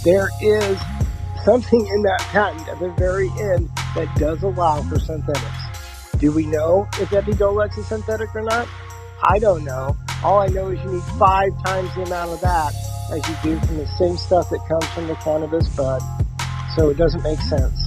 there is something in that patent at the very end that does allow for synthetics. Do we know if Epidolex is synthetic or not? I don't know. All I know is you need 5 times the amount of that as you do from the same stuff that comes from the cannabis bud. So it doesn't make sense.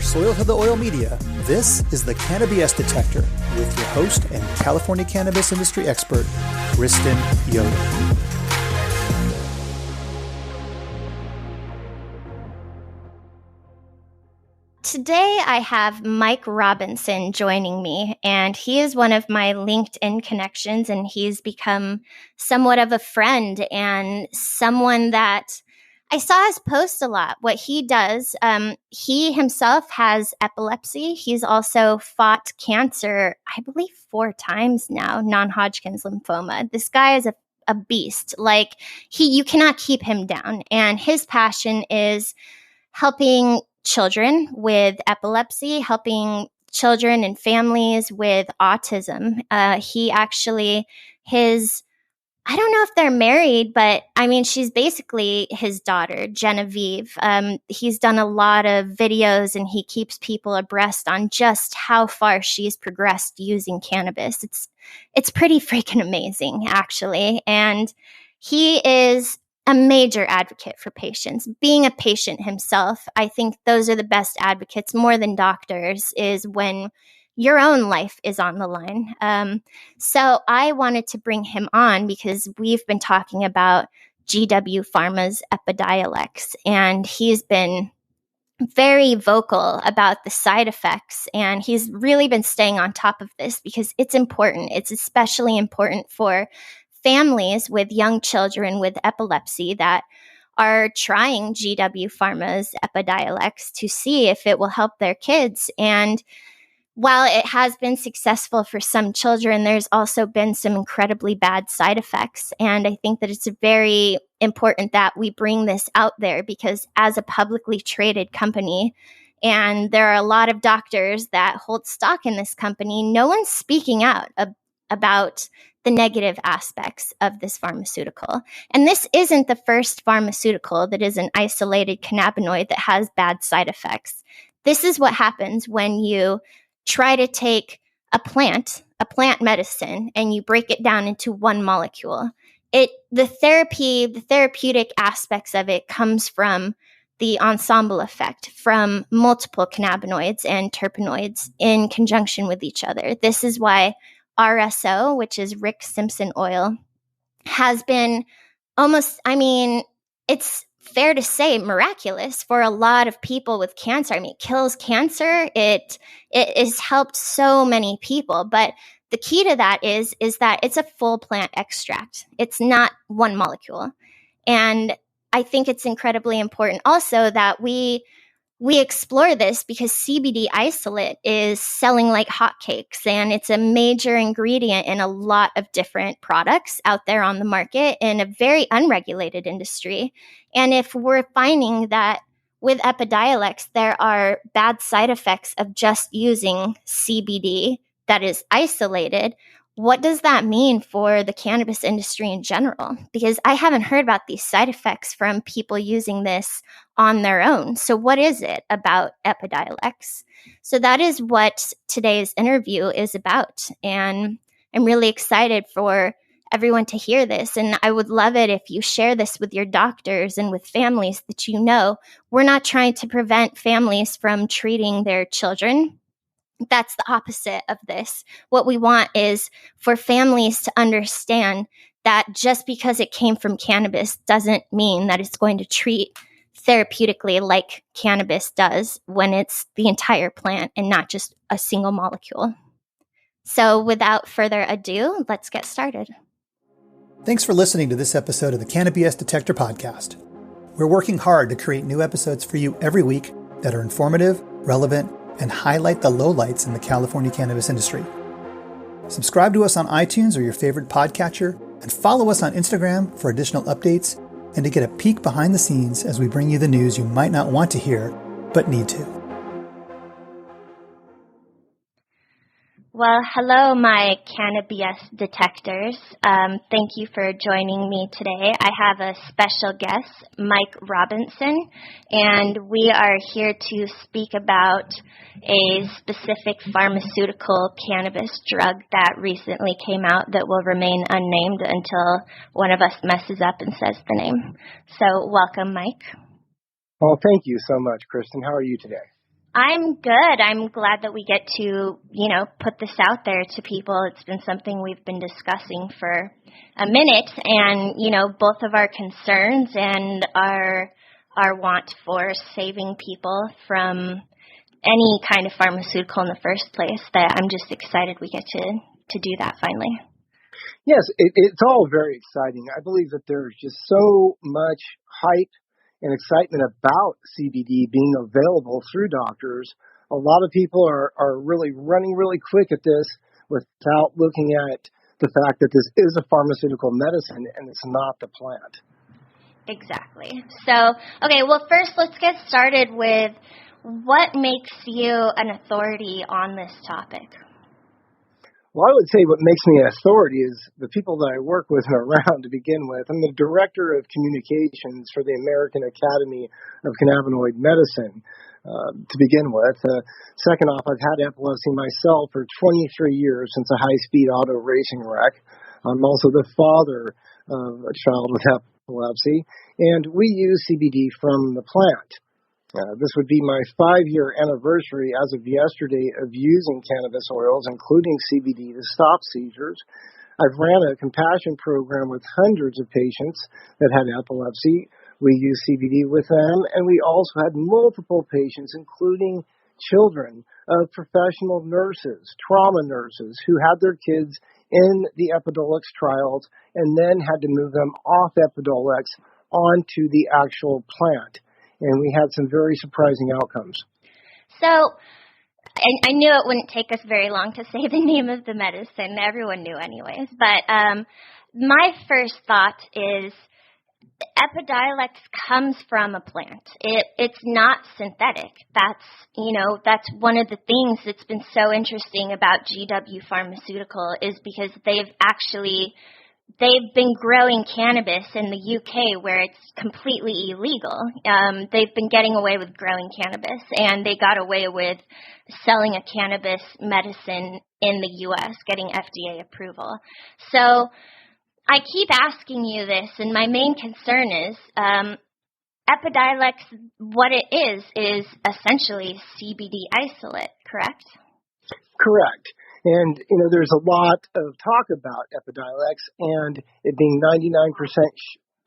Soil to the Oil Media, this is the Cannabis Detector with your host and California cannabis industry expert, Kristen Yoder. Today I have Mike Robinson joining me, and he is one of my LinkedIn connections, and he's become somewhat of a friend and someone that I saw his post a lot. What he does, he himself has epilepsy. He's also fought cancer, I believe 4 times now, non-Hodgkin's lymphoma. This guy is a beast. Like, you cannot keep him down. And his passion is helping children with epilepsy, helping children and families with autism. I don't know if they're married, but I mean, she's basically his daughter, Genevieve. He's done a lot of videos and he keeps people abreast on just how far she's progressed using cannabis. It's pretty freaking amazing, actually. And he is a major advocate for patients. Being a patient himself, I think those are the best advocates, more than doctors, is when your own life is on the line. So I wanted to bring him on because we've been talking about GW Pharma's Epidiolex's, and he's been very vocal about the side effects, and he's really been staying on top of this because it's important. It's especially important for families with young children with epilepsy that are trying GW Pharma's Epidiolex to see if it will help their kids. And while it has been successful for some children, there's also been some incredibly bad side effects. And I think that it's very important that we bring this out there because as a publicly traded company, and there are a lot of doctors that hold stock in this company, no one's speaking out about the negative aspects of this pharmaceutical. And this isn't the first pharmaceutical that is an isolated cannabinoid that has bad side effects. This is what happens when you try to take a plant medicine, and you break it down into one molecule. The therapeutic aspects of it comes from the ensemble effect from multiple cannabinoids and terpenoids in conjunction with each other. This is why RSO, which is Rick Simpson oil, has been it's fair to say miraculous for a lot of people with cancer. I mean, it kills cancer. It has helped so many people. But the key to that is that it's a full plant extract. It's not one molecule. And I think it's incredibly important also that we explore this because CBD isolate is selling like hotcakes, and it's a major ingredient in a lot of different products out there on the market in a very unregulated industry. And if we're finding that with Epidiolex, there are bad side effects of just using CBD that is isolated, what does that mean for the cannabis industry in general? Because I haven't heard about these side effects from people using this on their own. So what is it about Epidiolex's? So that is what today's interview is about. And I'm really excited for everyone to hear this. And I would love it if you share this with your doctors and with families that you know. We're not trying to prevent families from treating their children. That's the opposite of this. What we want is for families to understand that just because it came from cannabis doesn't mean that it's going to treat therapeutically like cannabis does when it's the entire plant and not just a single molecule. So without further ado, let's get started. Thanks for listening to this episode of the Cannabis Detector podcast. We're working hard to create new episodes for you every week that are informative, relevant, and highlight the lowlights in the California cannabis industry. Subscribe to us on iTunes or your favorite podcatcher, and follow us on Instagram for additional updates and to get a peek behind the scenes as we bring you the news you might not want to hear, but need to. Well, hello, my cannabis detectors. Thank you for joining me today. I have a special guest, Mike Robinson, and we are here to speak about a specific pharmaceutical cannabis drug that recently came out that will remain unnamed until one of us messes up and says the name. So welcome, Mike. Well, thank you so much, Kristen. How are you today? I'm good. I'm glad that we get to, put this out there to people. It's been something we've been discussing for a minute, and, both of our concerns and our want for saving people from any kind of pharmaceutical in the first place, that I'm just excited we get to do that finally. Yes, it's all very exciting. I believe that there's just so much hype and excitement about CBD being available through doctors. A lot of people are really running really quick at this without looking at the fact that this is a pharmaceutical medicine and it's not the plant. Exactly. So, okay, well, first let's get started with what makes you an authority on this topic? Well, I would say what makes me an authority is the people that I work with and around to begin with. I'm the Director of Communications for the American Academy of Cannabinoid Medicine to begin with. Second off, I've had epilepsy myself for 23 years since a high-speed auto racing wreck. I'm also the father of a child with epilepsy, and we use CBD from the plant. This would be my 5-year anniversary as of yesterday of using cannabis oils, including CBD, to stop seizures. I've ran a compassion program with hundreds of patients that had epilepsy. We used CBD with them, and we also had multiple patients, including children of professional nurses, trauma nurses, who had their kids in the Epidolex trials and then had to move them off Epidolex onto the actual plant. And we had some very surprising outcomes. So I knew it wouldn't take us very long to say the name of the medicine. Everyone knew anyways. But my first thought is Epidiolux comes from a plant. It's not synthetic. That's one of the things that's been so interesting about GW Pharmaceutical is because they've been growing cannabis in the UK where it's completely illegal. They've been getting away with growing cannabis, and they got away with selling a cannabis medicine in the US, getting FDA approval. So I keep asking you this, and my main concern is Epidiolex, what it is essentially CBD isolate, correct? Correct. And, there's a lot of talk about Epidiolex and it being 99%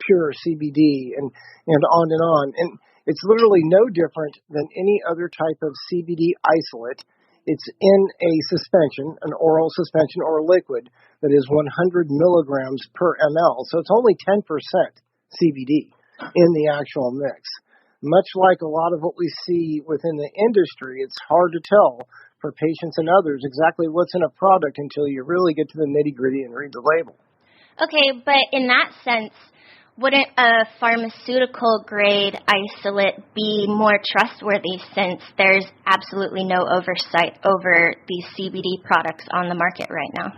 pure CBD and on and on. And it's literally no different than any other type of CBD isolate. It's in a suspension, an oral suspension or liquid that is 100 milligrams per ml. So it's only 10% CBD in the actual mix. Much like a lot of what we see within the industry, it's hard to tell for patients and others exactly what's in a product until you really get to the nitty-gritty and read the label. Okay, but in that sense, wouldn't a pharmaceutical grade isolate be more trustworthy since there's absolutely no oversight over these CBD products on the market right now?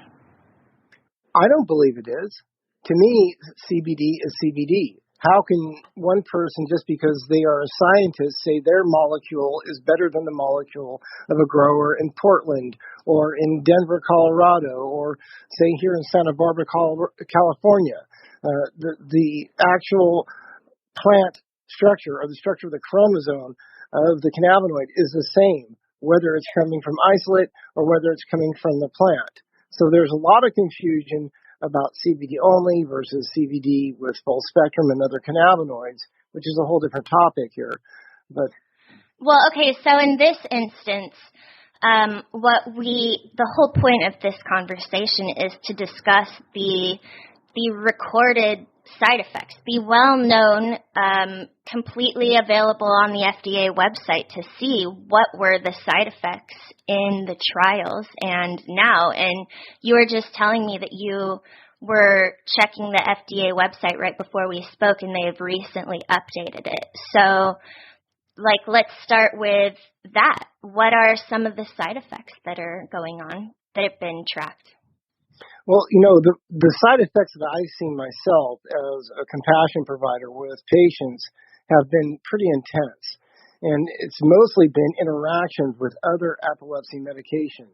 I don't believe it is. To me, CBD is CBD. How can one person, just because they are a scientist, say their molecule is better than the molecule of a grower in Portland or in Denver, Colorado, or say here in Santa Barbara, California? The actual plant structure or the structure of the chromosome of the cannabinoid is the same, whether it's coming from isolate or whether it's coming from the plant. So there's a lot of confusion about CBD only versus CBD with full spectrum and other cannabinoids, which is a whole different topic here. Well, okay, so in this instance, the whole point of this conversation is to discuss the recorded side effects, the well-known, completely available on the FDA website to see what were the side effects in the trials and now. And you were just telling me that you were checking the FDA website right before we spoke, and they have recently updated it. So, let's start with that. What are some of the side effects that are going on that have been tracked? Well, the side effects that I've seen myself as a compassion provider with patients have been pretty intense. And it's mostly been interactions with other epilepsy medication.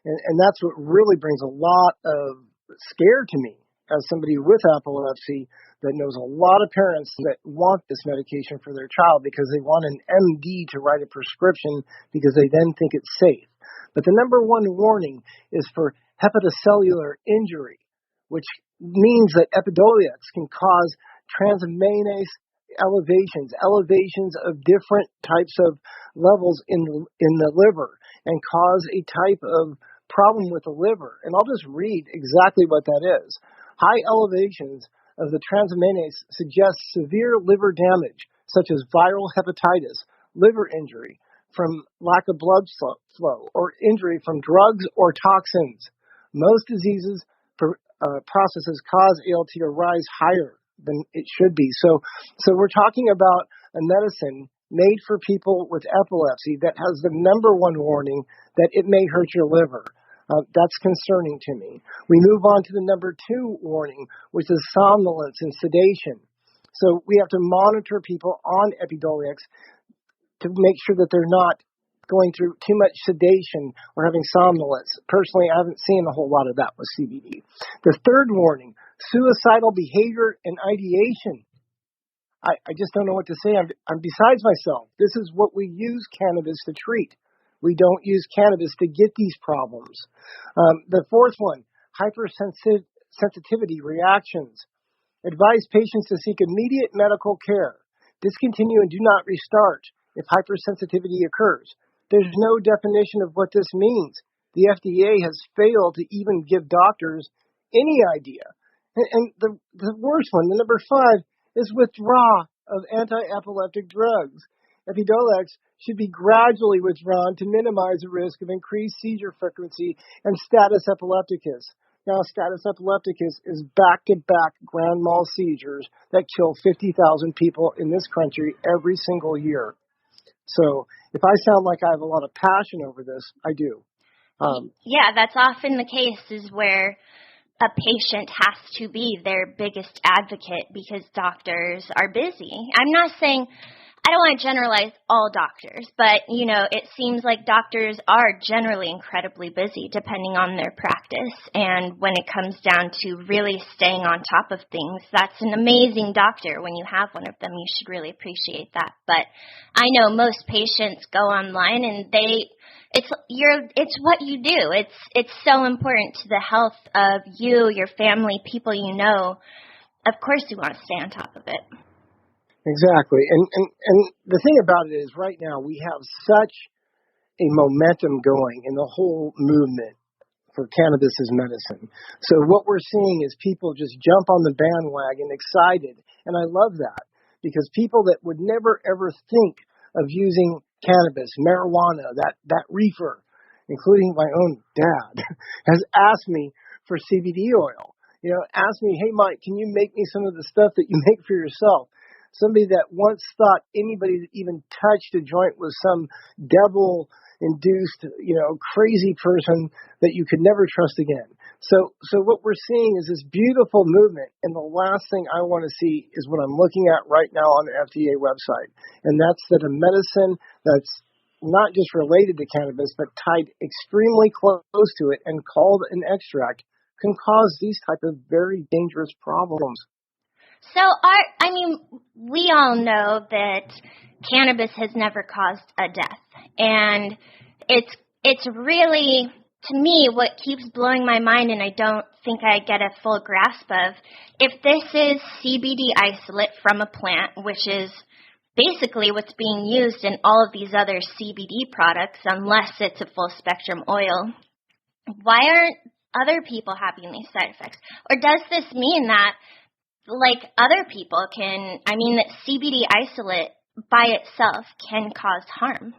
And that's what really brings a lot of scare to me as somebody with epilepsy that knows a lot of parents that want this medication for their child because they want an MD to write a prescription because they then think it's safe. But the number one warning is for hepatocellular injury, which means that Epidolex can cause transaminase elevations of different types of levels in the liver and cause a type of problem with the liver. And I'll just read exactly what that is. High elevations of the transaminase suggest severe liver damage, such as viral hepatitis, liver injury from lack of blood flow, or injury from drugs or toxins. Most diseases processes cause ALT to rise higher than it should be. So we're talking about a medicine made for people with epilepsy that has the number one warning that it may hurt your liver. That's concerning to me. We move on to the number two warning, which is somnolence and sedation. So we have to monitor people on Epidolex to make sure that they're not going through too much sedation or having somnolence. Personally, I haven't seen a whole lot of that with CBD. The third warning, suicidal behavior and ideation. I just don't know what to say. I'm besides myself. This is what we use cannabis to treat. We don't use cannabis to get these problems. The fourth one, hypersensitivity reactions. Advise patients to seek immediate medical care. Discontinue and do not restart if hypersensitivity occurs. There's no definition of what this means. The FDA has failed to even give doctors any idea. And the worst one, the number 5, is withdrawal of anti-epileptic drugs. Epidolex should be gradually withdrawn to minimize the risk of increased seizure frequency and status epilepticus. Now, status epilepticus is back-to-back grand mal seizures that kill 50,000 people in this country every single year. So if I sound like I have a lot of passion over this, I do. Yeah, that's often the case, is where a patient has to be their biggest advocate because doctors are busy. I'm not saying, I don't want to generalize all doctors, but, it seems like doctors are generally incredibly busy depending on their practice. And when it comes down to really staying on top of things, that's an amazing doctor. When you have one of them, you should really appreciate that. But I know most patients go online and it's what you do. It's so important to the health of you, your family, people you know. Of course you want to stay on top of it. Exactly. And the thing about it is right now we have such a momentum going in the whole movement for cannabis as medicine. So what we're seeing is people just jump on the bandwagon excited. And I love that because people that would never ever think of using cannabis, marijuana, that reefer, including my own dad, has asked me for CBD oil. Asked me, hey, Mike, can you make me some of the stuff that you make for yourself? Somebody that once thought anybody that even touched a joint was some devil-induced, crazy person that you could never trust again. So what we're seeing is this beautiful movement, and the last thing I want to see is what I'm looking at right now on the FDA website, and that's that a medicine that's not just related to cannabis, but tied extremely close to it and called an extract can cause these type of very dangerous problems. So, we all know that cannabis has never caused a death. And it's really, to me, what keeps blowing my mind, and I don't think I get a full grasp of, if this is CBD isolate from a plant, which is basically what's being used in all of these other CBD products, unless it's a full spectrum oil, why aren't other people having these side effects? Or does this mean that other people that CBD isolate by itself can cause harm?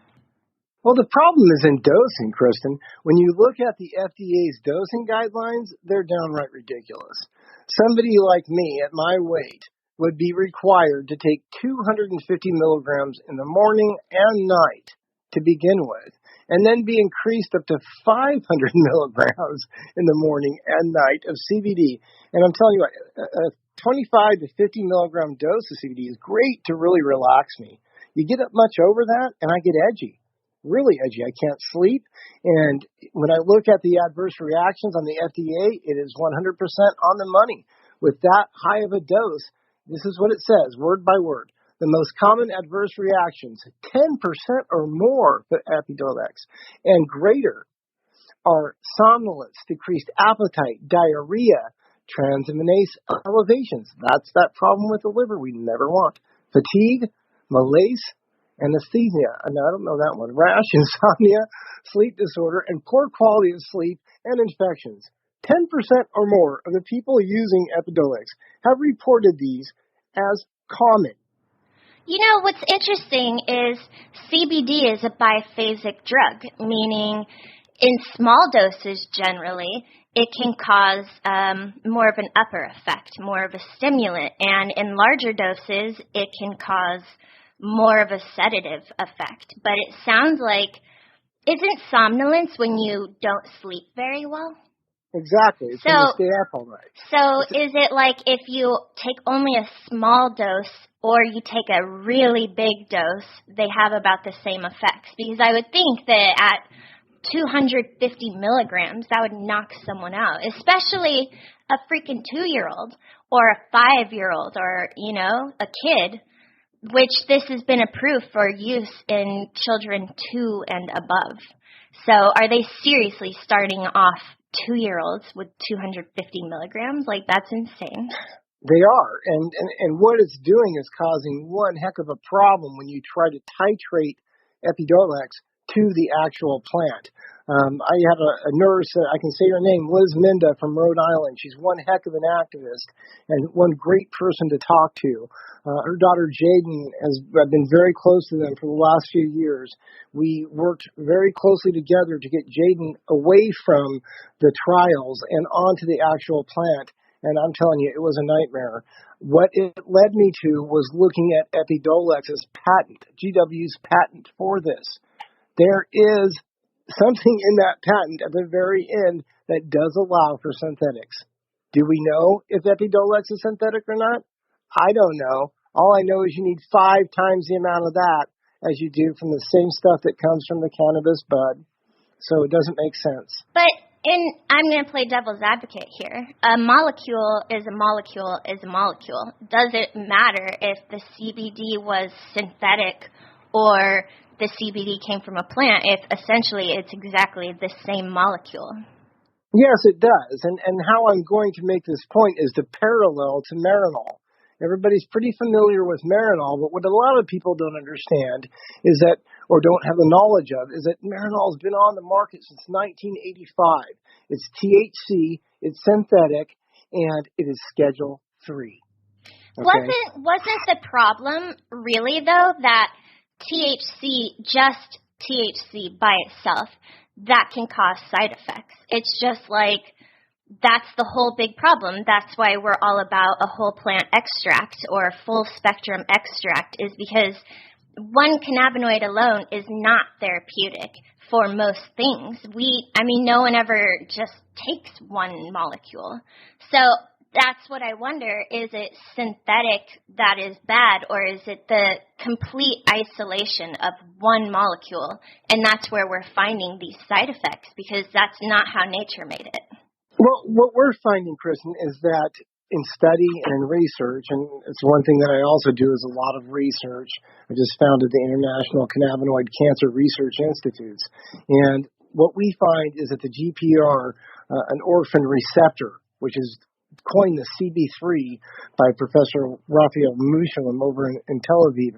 Well, the problem is in dosing, Kristen. When you look at the FDA's dosing guidelines, they're downright ridiculous. Somebody like me at my weight would be required to take 250 milligrams in the morning and night to begin with, and then be increased up to 500 milligrams in the morning and night of CBD. And I'm telling you what, a 25 to 50 milligram dose of CBD is great to really relax me. You get up much over that, and I get edgy, really edgy. I can't sleep. And when I look at the adverse reactions on the FDA, it is 100% on the money. With that high of a dose, this is what it says, word by word. The most common adverse reactions, 10% or more for Epidolex and greater, are somnolence, decreased appetite, diarrhea, transaminase elevations. That's that problem with the liver we never want. Fatigue, malaise, anesthesia, and I don't know that one, rash, insomnia, sleep disorder, and poor quality of sleep and infections. 10% or more of the people using Epidolex have reported these as common. You know, what's interesting is CBD is a biphasic drug, meaning in small doses generally, it can cause more of an upper effect, more of a stimulant, and in larger doses, it can cause more of a sedative effect. But it sounds like, isn't somnolence when you don't sleep very well? Exactly. It's when you stay up all night. So is it like if you take only a small dose or you take a really big dose, they have about the same effects? Because I would think that at 250 milligrams, that would knock someone out, especially a freaking 2-year-old or a 5-year-old or, you know, a kid, which this has been approved for use in children 2 and above. So are they seriously starting off 2-year-olds with 250 milligrams? Like, that's insane. They are. And what it's doing is causing one heck of a problem when you try to titrate Epidolex to the actual plant. I have a nurse, I can say her name, Liz Minda from Rhode Island. She's one heck of an activist and one great person to talk to. Her daughter Jaden I've been very close to them for the last few years. We worked very closely together to get Jaden away from the trials and onto the actual plant. And I'm telling you, it was a nightmare. What it led me to was looking at Epidolex's patent, GW's patent for this. There is something in that patent at the very end that does allow for synthetics. Do we know if Epidolex is synthetic or not? I don't know. All I know is you need 5 times the amount of that as you do from the same stuff that comes from the cannabis bud. So it doesn't make sense. But I'm going to play devil's advocate here. A molecule is a molecule is a molecule. Does it matter if the CBD was synthetic or the CBD came from a plant if essentially it's exactly the same molecule? Yes, it does. And how I'm going to make this point is to parallel to Marinol. Everybody's pretty familiar with Marinol, but what a lot of people don't understand is that, or don't have the knowledge of, is that Marinol's been on the market since 1985. It's THC, it's synthetic, and it is Schedule 3. Okay? Wasn't the problem really, though, that THC, just THC by itself, that can cause side effects? It's just like, that's the whole big problem. That's why we're all about a whole plant extract or a full spectrum extract, is because one cannabinoid alone is not therapeutic for most things. No one ever just takes one molecule. So that's what I wonder. Is it synthetic that is bad, or is it the complete isolation of one molecule? And that's where we're finding these side effects, because that's not how nature made it. Well, what we're finding, Kristen, is that in study and in research, and it's one thing that I also do is a lot of research. I just founded the International Cannabinoid Cancer Research Institutes. And what we find is that the GPR, an orphan receptor, which is coined the CB3 by Professor Raphael Mechoulam over in Tel Aviv.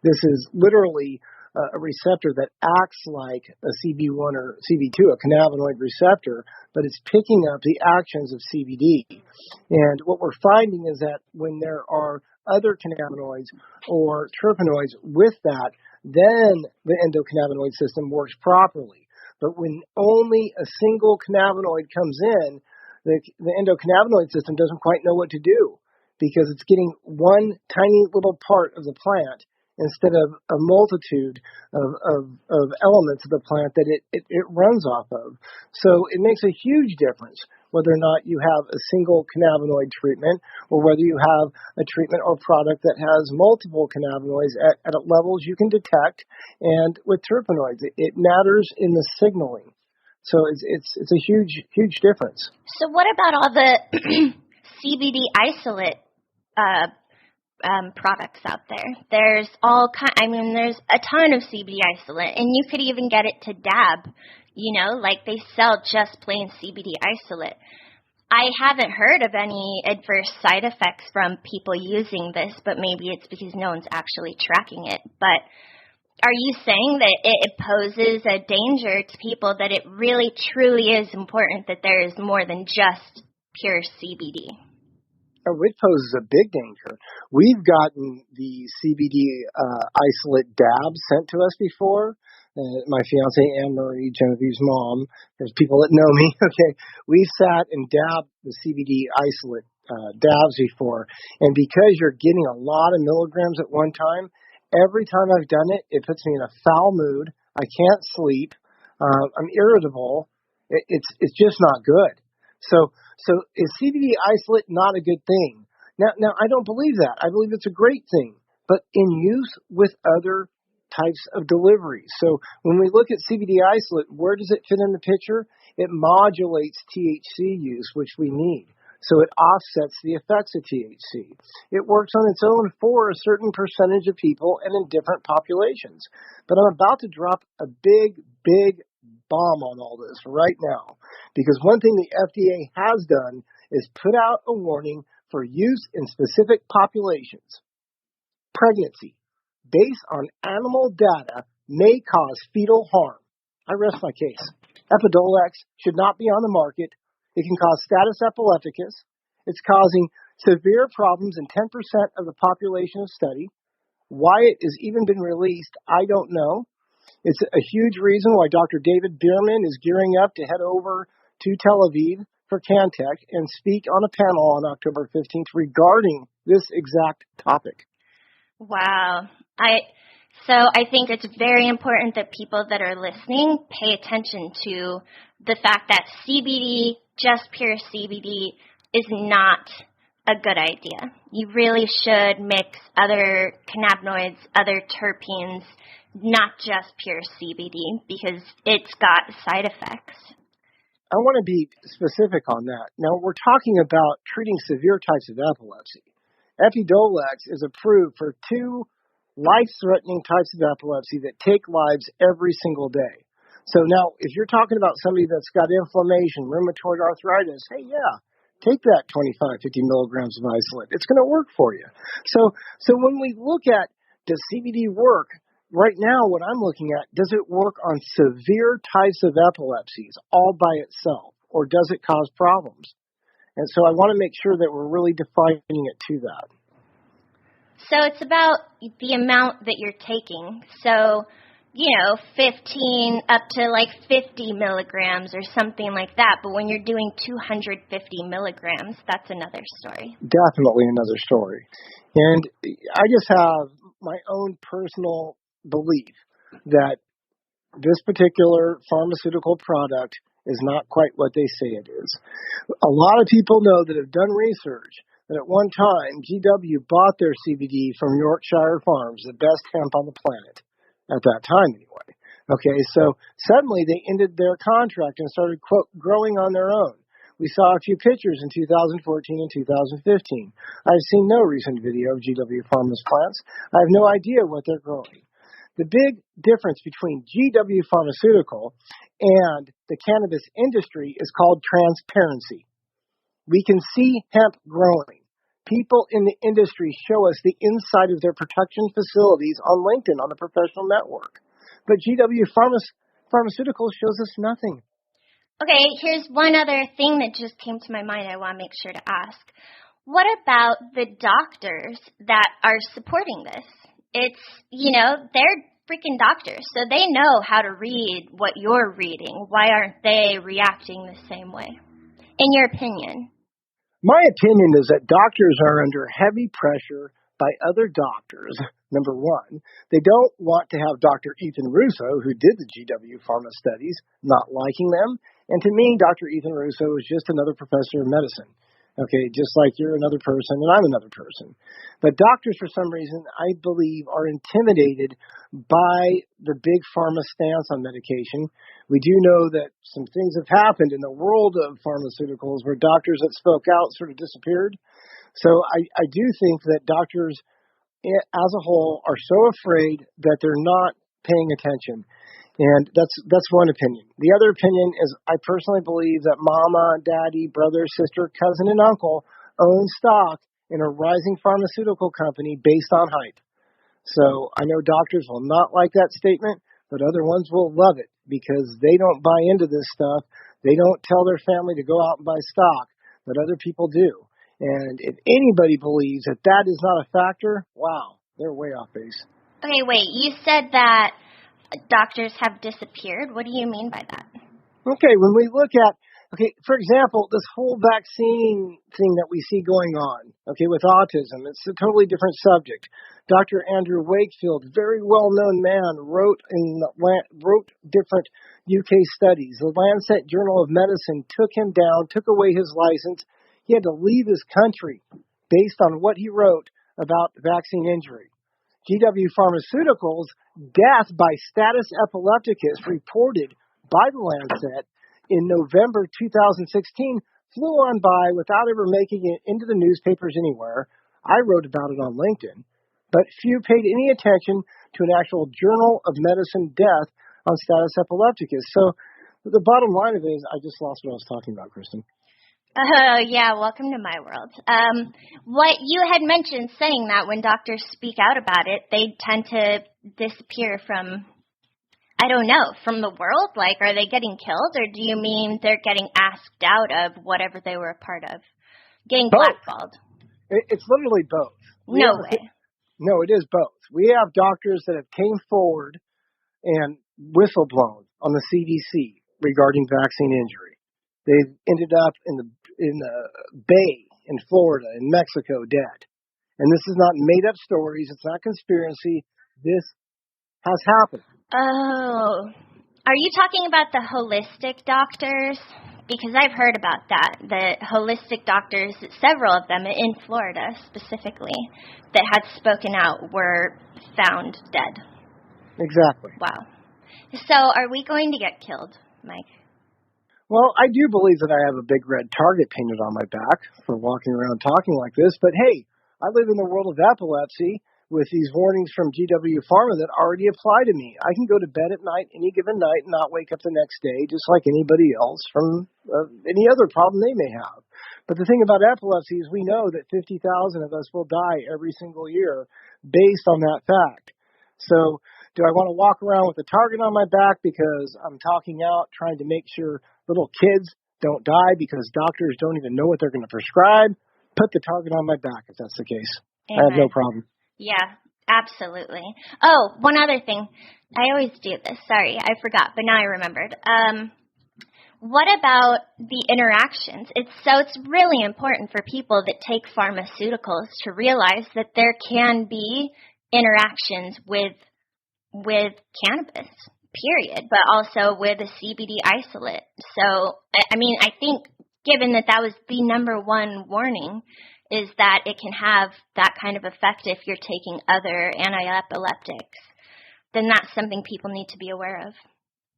This is literally a receptor that acts like a CB1 or CB2, a cannabinoid receptor, but it's picking up the actions of CBD. And what we're finding is that when there are other cannabinoids or terpenoids with that, then the endocannabinoid system works properly. But when only a single cannabinoid comes in, the endocannabinoid system doesn't quite know what to do because it's getting one tiny little part of the plant instead of a multitude of elements of the plant that it runs off of. So it makes a huge difference whether or not you have a single cannabinoid treatment or whether you have a treatment or product that has multiple cannabinoids at levels you can detect. And with terpenoids, it matters in the signaling. So it's a huge difference. So what about all the CBD isolate products out there? There's there's a ton of CBD isolate, and you could even get it to dab. Like they sell just plain CBD isolate. I haven't heard of any adverse side effects from people using this, but maybe it's because no one's actually tracking it. But are you saying that it poses a danger to people, that it really truly is important that there is more than just pure CBD? Oh, it poses a big danger. We've gotten the CBD isolate dabs sent to us before. My fiance Anne-Marie, Genevieve's mom, there's people that know me, okay, we've sat and dabbed the CBD isolate dabs before. And because you're getting a lot of milligrams at one time, every time I've done it, it puts me in a foul mood. I can't sleep. I'm irritable. It's just not good. So is CBD isolate not a good thing? Now I don't believe that. I believe it's a great thing, but in use with other types of delivery. So when we look at CBD isolate, where does it fit in the picture? It modulates THC use, which we need. So it offsets the effects of THC. It works on its own for a certain percentage of people and in different populations. But I'm about to drop a big bomb on all this right now, because one thing the FDA has done is put out a warning for use in specific populations. Pregnancy, based on animal data, may cause fetal harm. I rest my case. Epidolex should not be on the market. It can cause status epilepticus. It's causing severe problems in 10% of the population of study. Why it has even been released, I don't know. It's a huge reason why Dr. David Bearman is gearing up to head over to Tel Aviv for CannTech and speak on a panel on October 15th regarding this exact topic. Wow. So I think it's very important that people that are listening pay attention to the fact that CBD, just pure CBD, is not a good idea. You really should mix other cannabinoids, other terpenes, not just pure CBD, because it's got side effects. I want to be specific on that. Now, we're talking about treating severe types of epilepsy. Epidolex is approved for 2 life-threatening types of epilepsy that take lives every single day. So now, if you're talking about somebody that's got inflammation, rheumatoid arthritis, hey, yeah, take that 25, 50 milligrams of isolate. It's going to work for you. So when we look at, does CBD work? Right now, what I'm looking at, does it work on severe types of epilepsies all by itself, or does it cause problems? And so I want to make sure that we're really defining it to that. So it's about the amount that you're taking. So, 15 up to 50 milligrams or something like that. But when you're doing 250 milligrams, that's another story. Definitely another story. And I just have my own personal belief that this particular pharmaceutical product is not quite what they say it is. A lot of people know that have done research that at one time GW bought their CBD from Yorkshire Farms, the best hemp on the planet at that time anyway. Okay, so suddenly they ended their contract and started, quote, growing on their own. We saw a few pictures in 2014 and 2015. I've seen no recent video of GW Pharma's plants. I have no idea what they're growing. The big difference between GW Pharmaceutical and the cannabis industry is called transparency. We can see hemp growing. People in the industry show us the inside of their production facilities on LinkedIn on the professional network. But GW Pharmaceutical shows us nothing. Okay, here's one other thing that just came to my mind I want to make sure to ask. What about the doctors that are supporting this? It's, they're freaking doctors, so they know how to read what you're reading. Why aren't they reacting the same way? In your opinion? My opinion is that doctors are under heavy pressure by other doctors. Number one, they don't want to have Dr. Ethan Russo, who did the GW Pharma studies, not liking them. And to me, Dr. Ethan Russo is just another professor of medicine. Okay, just like you're another person and I'm another person. But doctors, for some reason, I believe, are intimidated by the big pharma stance on medication. We do know that some things have happened in the world of pharmaceuticals where doctors that spoke out sort of disappeared. So I do think that doctors as a whole are so afraid that they're not paying attention. And that's one opinion. The other opinion is I personally believe that mama, daddy, brother, sister, cousin, and uncle own stock in a rising pharmaceutical company based on hype. So I know doctors will not like that statement, but other ones will love it because they don't buy into this stuff. They don't tell their family to go out and buy stock, but other people do. And if anybody believes that that is not a factor, wow, they're way off base. Okay, wait. You said that doctors have disappeared. What do you mean by that? Okay, when we look at, for example, this whole vaccine thing that we see going on, with autism, it's a totally different subject. Dr. Andrew Wakefield, very well-known man, wrote different UK studies. The Lancet Journal of Medicine took him down, took away his license. He had to leave his country based on what he wrote about vaccine injury. GW Pharmaceuticals' death by status epilepticus reported by the Lancet in November 2016 flew on by without ever making it into the newspapers anywhere. I wrote about it on LinkedIn, but few paid any attention to an actual journal of medicine death on status epilepticus. So the bottom line of it is I just lost what I was talking about, Kristen. Oh, yeah, welcome to my world. What you had mentioned saying that when doctors speak out about it, they tend to disappear from, I don't know, from the world? Like, are they getting killed, or do you mean they're getting asked out of whatever they were a part of? Getting blackballed? It's literally both. No way. No, it is both. We have doctors that have came forward and whistleblown on the CDC regarding vaccine injury. They've ended up in the Bay in Florida, in Mexico, dead. And this is not made-up stories. It's not conspiracy. This has happened. Oh. Are you talking about the holistic doctors? Because I've heard about that. The holistic doctors, several of them in Florida specifically, that had spoken out were found dead. Exactly. Wow. So are we going to get killed, Mike? Well, I do believe that I have a big red target painted on my back for walking around talking like this. But hey, I live in the world of epilepsy with these warnings from GW Pharma that already apply to me. I can go to bed at night, any given night, and not wake up the next day, just like anybody else from any other problem they may have. But the thing about epilepsy is we know that 50,000 of us will die every single year based on that fact. So do I want to walk around with a target on my back because I'm talking out, trying to make sure little kids don't die because doctors don't even know what they're going to prescribe? Put the target on my back if that's the case. Amen. I have no problem. Yeah, absolutely. Oh, one other thing. I always do this. Sorry, I forgot, but now I remembered. What about the interactions? It's really important for people that take pharmaceuticals to realize that there can be interactions with cannabis, period, but also with a CBD isolate. So, I mean, I think given that was the number one warning, is that it can have that kind of effect if you're taking other anti-epileptics, then that's something people need to be aware of.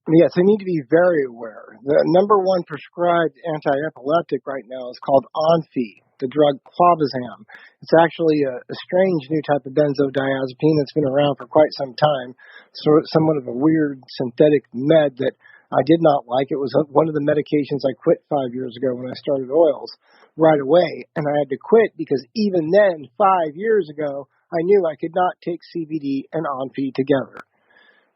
Yes, they need to be very aware. The number one prescribed anti-epileptic right now is called Onfi, the drug clobazam. It's actually a strange new type of benzodiazepine that's been around for quite some time, somewhat of a weird synthetic med that I did not like. It was one of the medications I quit 5 years ago when I started oils right away, and I had to quit because even then, 5 years ago, I knew I could not take CBD and Onfi together.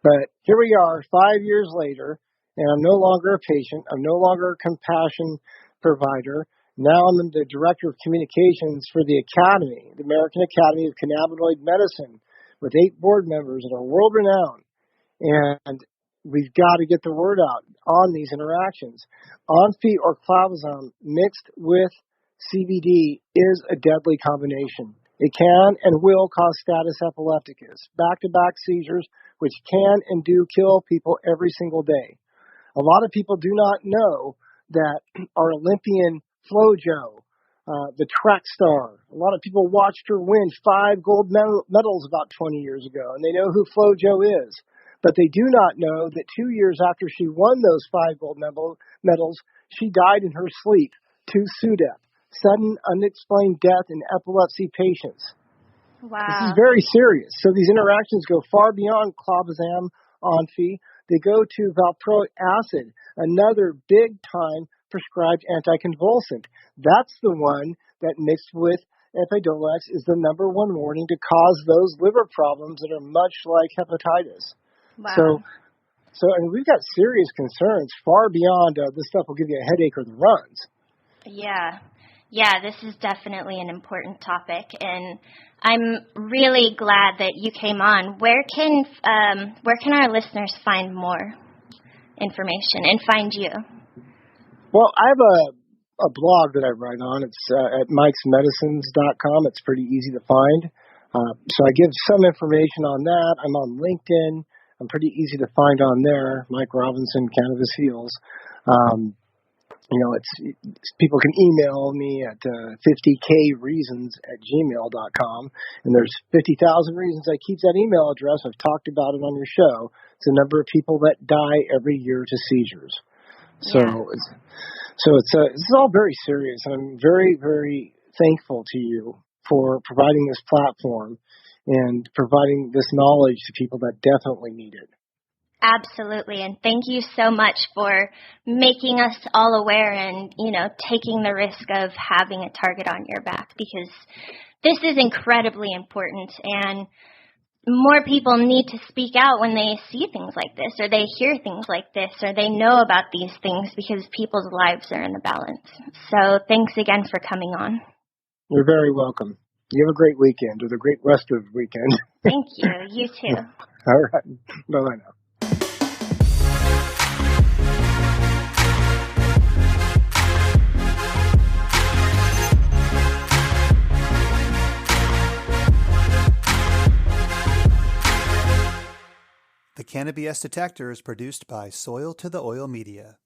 But here we are 5 years later, and I'm no longer a patient. I'm no longer a compassion provider. Now I'm the director of communications for the Academy, the American Academy of Cannabinoid Medicine, with 8 board members that are world-renowned. And we've got to get the word out on these interactions. Onfi or clavazam mixed with CBD is a deadly combination. It can and will cause status epilepticus, back-to-back seizures, which can and do kill people every single day. A lot of people do not know that our Olympian FloJo, the track star, a lot of people watched her win 5 gold medals about 20 years ago, and they know who FloJo is. But they do not know that 2 years after she won those 5 gold medals, she died in her sleep to SUDEP, sudden unexplained death in epilepsy patients. Wow. This is very serious. So these interactions go far beyond clavazam, Onfi. They go to valproic acid, another big-time prescribed anticonvulsant. That's the one that mixed with Epidolex is the number one warning to cause those liver problems that are much like hepatitis. Wow. So I mean, we've got serious concerns far beyond this stuff will give you a headache or the runs. Yeah, this is definitely an important topic, and I'm really glad that you came on. Where can our listeners find more information and find you? Well, I have a blog that I write on. It's at mikesmedicines.com. It's pretty easy to find. So I give some information on that. I'm on LinkedIn. I'm pretty easy to find on there. Mike Robinson, Cannabis Heals. It's people can email me at 50kreasons@gmail.com, and there's 50,000 reasons I keep that email address. I've talked about it on your show. It's the number of people that die every year to seizures. So it's all very serious, and I'm very, very thankful to you for providing this platform and providing this knowledge to people that definitely need it. Absolutely, and thank you so much for making us all aware and, taking the risk of having a target on your back, because this is incredibly important, and more people need to speak out when they see things like this, or they hear things like this, or they know about these things, because people's lives are in the balance. So thanks again for coming on. You're very welcome. You have a great weekend, or the great rest of the weekend. Thank you. You too. All right. Bye-bye now. The Cannabis Detector is produced by Soil to the Oil Media.